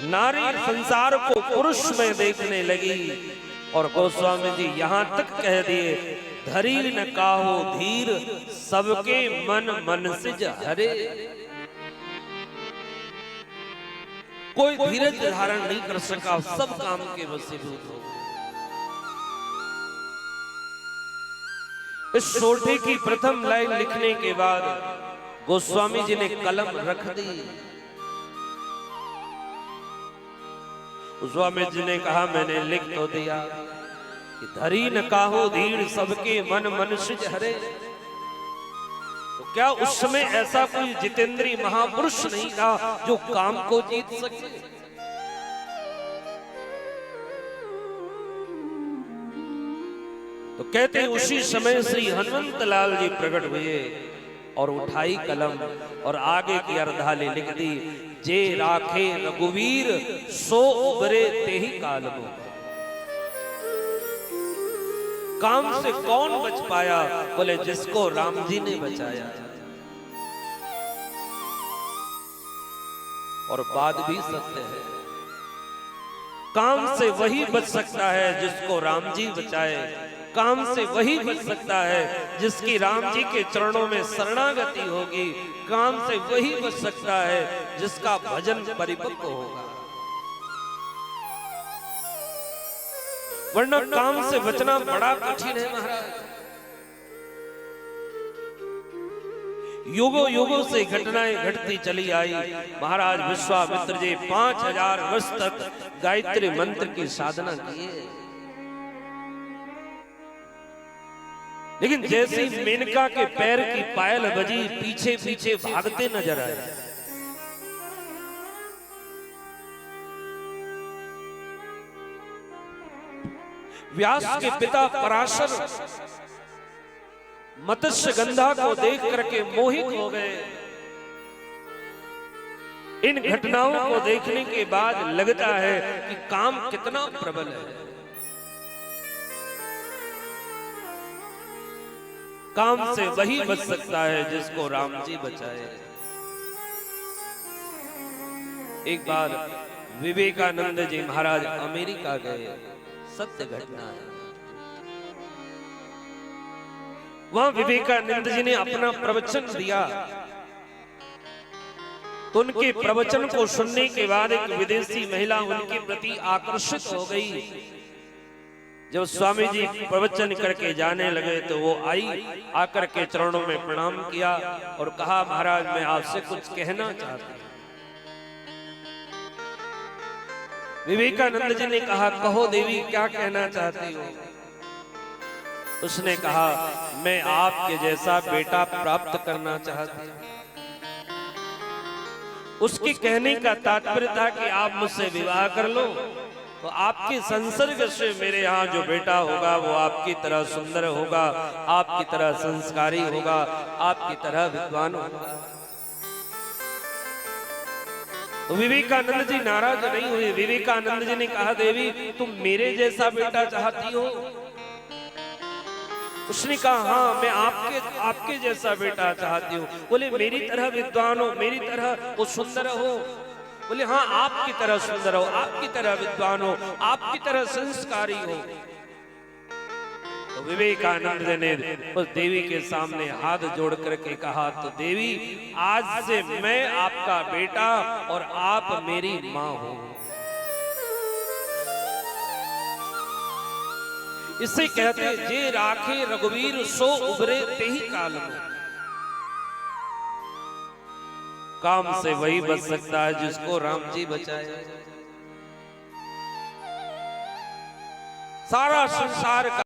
नारी संसार को पुरुष में देखने लगी और गोस्वामी जी यहां तक कह दिए, धरी न काहो धीर सबके मन मन सिज हरे। कोई धीरज धारण नहीं कर सका, सब काम के वशीभूत हो। इस सोठे की प्रथम लाइन लिखने के बाद गोस्वामी जी ने कलम रख दी। गोस्वामी जी ने कहा, मैंने लिख तो दिया कि धरी न काहो धीर सबके मन मन सिज हरे। तो क्या उस समय ऐसा कोई जितेंद्री महापुरुष नहीं था जो काम को जीत सके? तो कहते उसी समय श्री हनुमंत लाल जी प्रकट हुए और उठाई कलम और आगे की अर्धाली लिख दी, जे राखे रघुवीर सो उबरे तेहि काल को। काम से कौन बच पाया? बोले जिसको राम जी ने बचाया। और बात भी सत्य है, काम से वही बच सकता है जिसको राम जी बचाए। काम से वही बच सकता है जिसकी राम जी के चरणों में शरणागति होगी। काम से वही बच सकता है जिसका भजन परिपक्व होगा। वरना काम से बचना बड़ा कठिन है महाराज। युगों युगों से घटनाएं घटती चली आई। महाराज विश्वामित्र जी 5000 वर्ष तक गायत्री मंत्र की साधना किए, लेकिन जैसे मेनका के पैर की पायल बजी, पीछे पीछे भागते नजर आए। व्यास के पिता पराशर मत्स्य गंधा को देख करके मोहित हो गए। इन घटनाओं को देखने के बाद लगता है कि काम कितना प्रबल है। काम से वही बच सकता है जिसको राम जी बचाए। एक बार विवेकानंद जी महाराज अमेरिका गए, सत्य घटना है। वहां विवेकानंद जी ने अपना प्रवचन दिया, तो उनके प्रवचन को सुनने के बाद एक विदेशी महिला उनके प्रति आकर्षित हो गई। जब स्वामी जी प्रवचन करके जाने लगे तो वो आई, आकर के चरणों में प्रणाम किया और कहा, महाराज मैं आपसे कुछ कहना चाहती हूं। विवेकानंद जी ने कहा, कहो देवी क्या कहना चाहती हो? उसने कहा, मैं आपके जैसा बेटा प्राप्त करना चाहती हूं। उसके कहने का तात्पर्य था कि आप मुझसे विवाह कर लो, तो आपके संसर्ग से मेरे यहाँ जो बेटा होगा वो आपकी तरह सुंदर होगा, आपकी तरह संस्कारी होगा, आपकी तरह विद्वान होगा। तो विवेकानंद जी नाराज नहीं हुए। विवेकानंद जी ने कहा, देवी तुम मेरे जैसा बेटा चाहती हो? उसने कहा, हाँ मैं आपके जैसा बेटा चाहती हूँ। बोले मेरी तरह विद्वान हो, मेरी तरह वो सुंदर हो? बोले हाँ आपकी तरह सुंदर हो, आपकी तरह विद्वान हो, आपकी तरह संस्कारी हो। तो विवेकानंद ने उस देवी के सामने हाथ जोड़ करके कहा, तो देवी आज से मैं आपका बेटा और आप मेरी माँ हो। इसे कहते जे राखे रघुवीर सो उबरे तेहि काल में। काम से वही बच सकता है जिसको राम जी बचाए। सारा संसार का